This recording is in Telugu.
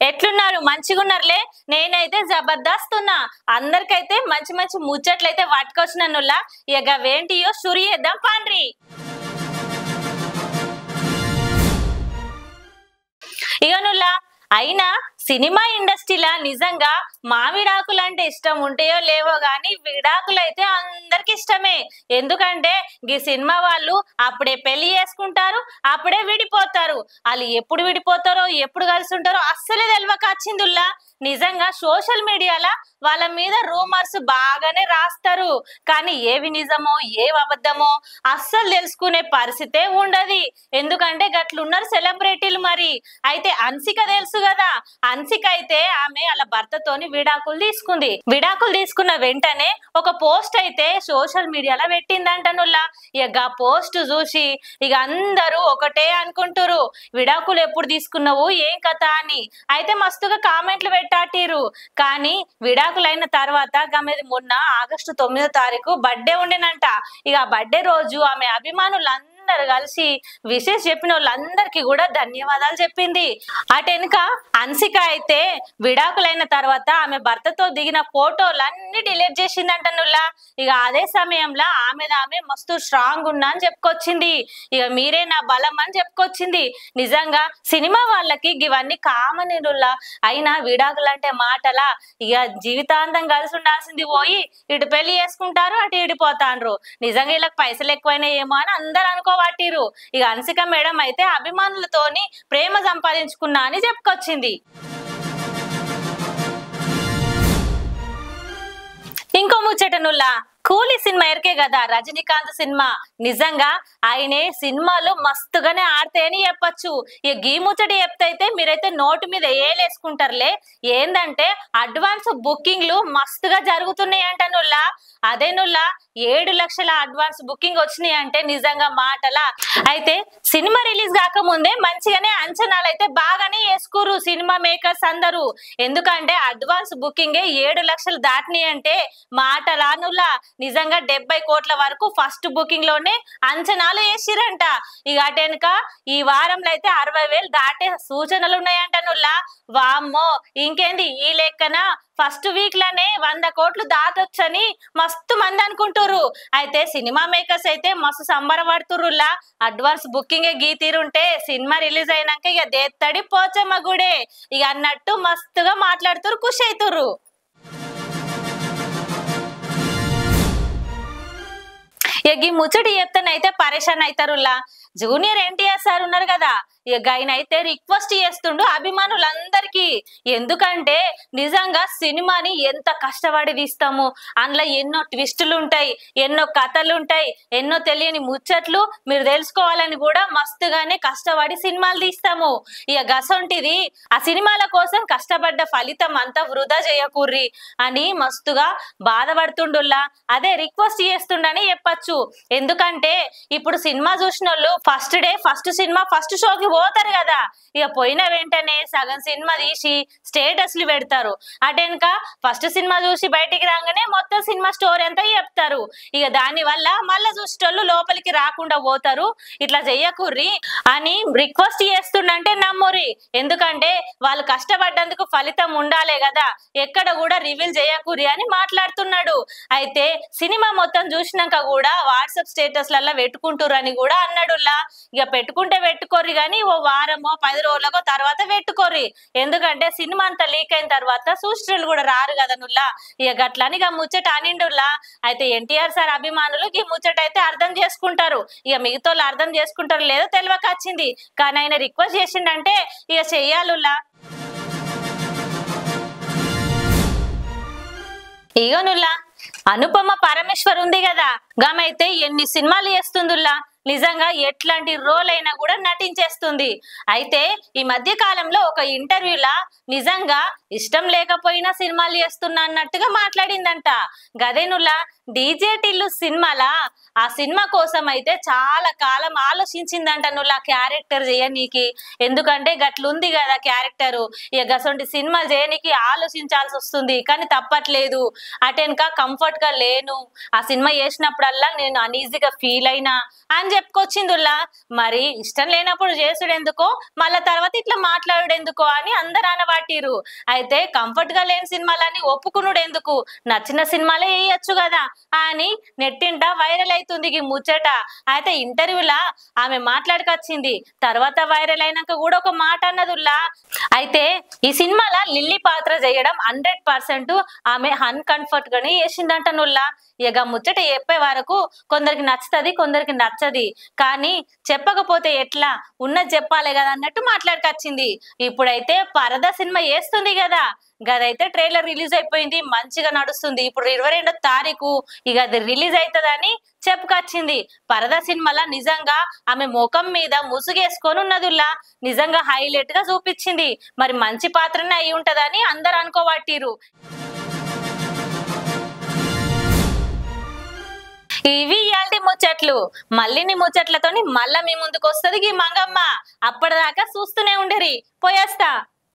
ఎట్లున్నారు? మంచిగున్నారులే. నేనైతే జబర్దస్త్ ఉన్నా. అందరికైతే మంచి మంచి ముచ్చట్లయితే పట్టుకొచ్చినన్నుల్లా. ఇక గవేంటియో షురు చేద్దాం పాండ్రి. ఇగనుల్లా అయినా సినిమా ఇండస్ట్రీలా నిజంగా మామిడాకులు అంటే ఇష్టం ఉంటాయో లేవో గాని విడాకులు అయితే అందరికి ఇష్టమే. ఎందుకంటే ఈ సినిమా వాళ్ళు అప్పుడే పెళ్లి చేసుకుంటారు, అప్పుడే విడిపోతారు. వాళ్ళు ఎప్పుడు విడిపోతారో ఎప్పుడు కలిసి ఉంటారో అస్సలే తెలియక వచ్చిందిల్లా. నిజంగా సోషల్ మీడియాలో వాళ్ళ మీద రూమర్స్ బాగానే రాస్తారు, కానీ ఏవి నిజమో ఏవి అబద్ధమో అస్సలు తెలుసుకునే పరిస్థితే ఉండదు. ఎందుకంటే గట్లున్నారు సెలబ్రిటీలు. మరి అయితే అన్సిక తెలుసు కదా, అన్సిక అయితే ఆమె వాళ్ళ భర్తతోని విడాకులు తీసుకుంది. విడాకులు తీసుకున్న వెంటనే ఒక పోస్ట్ అయితే సోషల్ మీడియాలో పెట్టిందంటనుల్లా. ఇక పోస్ట్ చూసి ఇక అందరూ ఒకటే అనుకుంటారు, విడాకులు ఎప్పుడు తీసుకున్నావు ఏం కథ అని. అయితే మస్తుగా కామెంట్లు పెట్టాటిరు. కానీ విడాకులైన తర్వాత ఆమెది మొన్న ఆగస్టు 9వ తారీఖు బర్త్డే ఉండేనంట. ఇక ఆ బర్త్డే రోజు ఆమె అభిమానులందరూ కలిసి విషెస్ చెప్పిన వాళ్ళందరికీ కూడా ధన్యవాదాలు చెప్పింది. అటెనక అన్సిక అయితే విడాకులైన తర్వాత ఆమె భర్తతో దిగిన ఫోటోలన్నీ డిలీట్ చేసిందంటనుల్లా. ఇక అదే సమయంలో ఆమె మస్తు స్ట్రాంగ్ ఉన్నా అని చెప్పుకొచ్చింది. ఇక మీరే నా బలం అని చెప్పుకొచ్చింది. నిజంగా సినిమా వాళ్ళకి ఇవన్నీ కామనుల్లా. అయినా విడాకులు అంటే మాటలా? ఇక జీవితాంతం కలిసి ఉండాల్సింది పోయి ఇటు పెళ్లి చేసుకుంటారు, అటు ఇడిపోతాండ్రు. నిజంగా వీళ్ళకి పైసలు ఎక్కువైనా ఏమో అని అందరు అనుకోబట్టిరు. ఇక అన్సిక మేడం అయితే అభిమానులతోని ప్రేమ సంపాదించుకున్నా అని చెప్పుకొచ్చింది. ఇంకో ముచ్చటనుల్లా, కూలీ సినిమా ఎరికే కదా, రజనీకాంత్ సినిమా. నిజంగా ఆయనే సినిమాలు మస్తుగానే ఆడతాయని చెప్పచ్చు. ఇక గీ ముచ్చట చెప్తే మీరైతే నోటు మీద ఏలేసుకుంటారులే. ఏందంటే అడ్వాన్స్ బుకింగ్లు మస్తుగా జరుగుతున్నాయి అంటనుల్లా. అదేనుల్లా 7 లక్షల అడ్వాన్స్ బుకింగ్ వచ్చినాయి అంటే నిజంగా మాటలా? అయితే సినిమా రిలీజ్ కాకముందే మంచిగానే అంచనాలు అయితే బాగానే వేసుకురు సినిమా మేకర్స్ అందరూ. ఎందుకంటే అడ్వాన్స్ బుకింగే 7 లక్షలు దాటినాయి అంటే మాటలానుల్లా. నిజంగా 70 కోట్ల వరకు ఫస్ట్ బుకింగ్ లోనే అంచనాలు వేసిరంట. ఇక అటెనక ఈ వారంలో అయితే 60,000 దాటే సూచనలు ఉన్నాయంటనుల్లా. వామ్మో, ఇంకేంది ఈ లెక్కన ఫస్ట్ వీక్ లోనే 100 కోట్లు దాటొచ్చని మస్తు మంది అనుకుంటురు. అయితే సినిమా మేకర్స్ అయితే మస్తు సంబరపడుతురుల్లా. అడ్వాన్స్ బుకింగ్ గీతీరుంటే సినిమా రిలీజ్ అయినాక ఇక దేత్తడి పోచమ్మ గుడే ఇక అన్నట్టు మస్తుగా మాట్లాడుతురు, ఖుషి అవుతురు. ఇక ఈ ముచ్చటి చెప్తానైతే పరేషాన్ అవుతారులా. జూనియర్ ఎన్టీఆర్ సార్ ఉన్నారు కదా, ఇక ఆయన అయితే రిక్వెస్ట్ చేస్తుండు అభిమానులందరికీ. ఎందుకంటే నిజంగా సినిమాని ఎంత కష్టపడి తీస్తాము, అందులో ఎన్నో ట్విస్టులు ఉంటాయి, ఎన్నో కథలు ఉంటాయి, ఎన్నో తెలియని ముచ్చట్లు మీరు తెలుసుకోవాలని కూడా మస్తుగానే కష్టపడి సినిమాలు తీస్తాము. ఇక గసంటిది ఆ సినిమాల కోసం కష్టపడ్డ ఫలితం అంతా వృధా చేయకూర్రి అని మస్తుగా బాధపడుతుండుల్లా. అదే రిక్వెస్ట్ చేస్తుండని చెప్పచ్చు. ఎందుకంటే ఇప్పుడు సినిమా చూసిన వాళ్ళు first day first cinema first షోకి పోతారు కదా. ఇక పోయిన వెంటనే సగం సినిమా తీసి స్టేటస్లు పెడతారు. అటెనక ఫస్ట్ సినిమా చూసి బయటికి రాగానే మొత్తం సినిమా స్టోరీ అంతా చెప్తారు. ఇక దాని వల్ల మళ్ళా చూసేటోళ్ళు లోపలికి రాకుండా పోతారు. ఇట్లా చెయ్యకుర్రి అని రిక్వెస్ట్ చేస్తుండంటే నమ్మురి. ఎందుకంటే వాళ్ళు కష్టపడ్డందుకు ఫలితం ఉండాలే కదా, ఎక్కడ కూడా రివీల్ చేయకుర్రి అని మాట్లాడుతున్నాడు. అయితే సినిమా మొత్తం చూసినాక కూడా వాట్సాప్ స్టేటస్లలో పెట్టుకుంటుర్రని కూడా అన్నాడుల్లా. ఇక పెట్టుకుంటే పెట్టుకోర్రి కానీ ఓ వారమో 10 రోజులకో తర్వాత పెట్టుకోర్రి. ఎందుకంటే సినిమా అంతా లీక్ అయిన తర్వాత సూస్టర్లు కూడా రారు కదా నుల్లా. ఇక గట్లని ఇక ముచ్చట అనిండుల్లా. అయితే ఎన్టీఆర్ సార్ అభిమానులు ఈ ముచ్చట అయితే అర్థం చేసుకుంటారు. ఇక మిగతా వాళ్ళు అర్థం చేసుకుంటారు లేదో తెలియక వచ్చింది, కానీ ఆయన రిక్వెస్ట్ చేసిండంటే ఇక చెయ్యాలుల్లా. ఇగనుల్లా అనుపమ పరమేశ్వర్ ఉంది కదా, గామైతే ఎన్ని సినిమాలు చేస్తుందిల్లా. నిజంగా ఎట్లాంటి రోల్ అయినా కూడా నటించేస్తుంది. అయితే ఈ మధ్య కాలంలో ఒక ఇంటర్వ్యూలా నిజంగా ఇష్టం లేకపోయినా సినిమాలు చేస్తున్నా అన్నట్టుగా మాట్లాడిందంట. గదేనులా డీజే టిల్లు సినిమాలా ఆ సినిమా కోసం అయితే చాలా కాలం ఆలోచించిందంట నువ్వు క్యారెక్టర్ చేయనీకి. ఎందుకంటే గట్లుంది కదా క్యారెక్టరు, ఇక గసొంటి సినిమాలు చేయనీకి ఆలోచించాల్సి వస్తుంది. కానీ తప్పట్లేదు, అటెనక కంఫర్ట్ గా లేను, ఆ సినిమా చేసినప్పుడల్లా నేను అనీజీగా ఫీల్ అయినా అని చెప్పుకొచ్చిందుల్లా. మరి ఇష్టం లేనప్పుడు చేసుడు ఎందుకో, మళ్ళా తర్వాత ఇట్లా మాట్లాడు ఎందుకో అని అందరు అనబట్టిరు. అయితే కంఫర్ట్ గా లేని సినిమాలని ఒప్పుకునుడు ఎందుకు, నచ్చిన సినిమాలే వేయచ్చు కదా అని నెట్టింట వైరల్ అవుతుంది ఈ ముచ్చట. అయితే ఇంటర్వ్యూలా ఆమె మాట్లాడుకొచ్చింది. తర్వాత వైరల్ అయినాక కూడా ఒక మాట అన్నదుల్లా. అయితే ఈ సినిమాలో లిల్లీ పాత్ర చేయడం 100% ఆమె అన్కంఫర్ట్ గానే చేసిందంట నుల్లా. ఇక ముచ్చట చెప్పే వరకు కొందరికి నచ్చుతుంది, కొందరికి నచ్చది. కానీ చెప్పకపోతే ఎట్లా, ఉన్నది చెప్పాలి కదా అన్నట్టు మాట్లాడుకొచ్చింది. ఇప్పుడైతే పరద సినిమా చేస్తుంది కదా, గదైతే ట్రైలర్ రిలీజ్ అయిపోయింది, మంచిగా నడుస్తుంది. ఇప్పుడు 22వ తారీఖు ఇక అది రిలీజ్ అవుతుందని చెప్పుకొచ్చింది. పరద సినిమాలో నిజంగా ఆమె ముఖం మీద ముసుగేసుకొని ఉన్నదుల్లా, నిజంగా హైలైట్ గా చూపించింది. మరి మంచి పాత్రనే అయి ఉంటదని అందరు అనుకోబట్టిరు. ఇవి ఇయాల్టి ముచ్చట్లు. మళ్ళీ నీ ముచ్చట్లతోని మళ్ళా మీ ముందుకు వస్తుంది ఈ మంగమ్మ. అప్పటిదాకా చూస్తూనే ఉండరి. పోయేస్తా.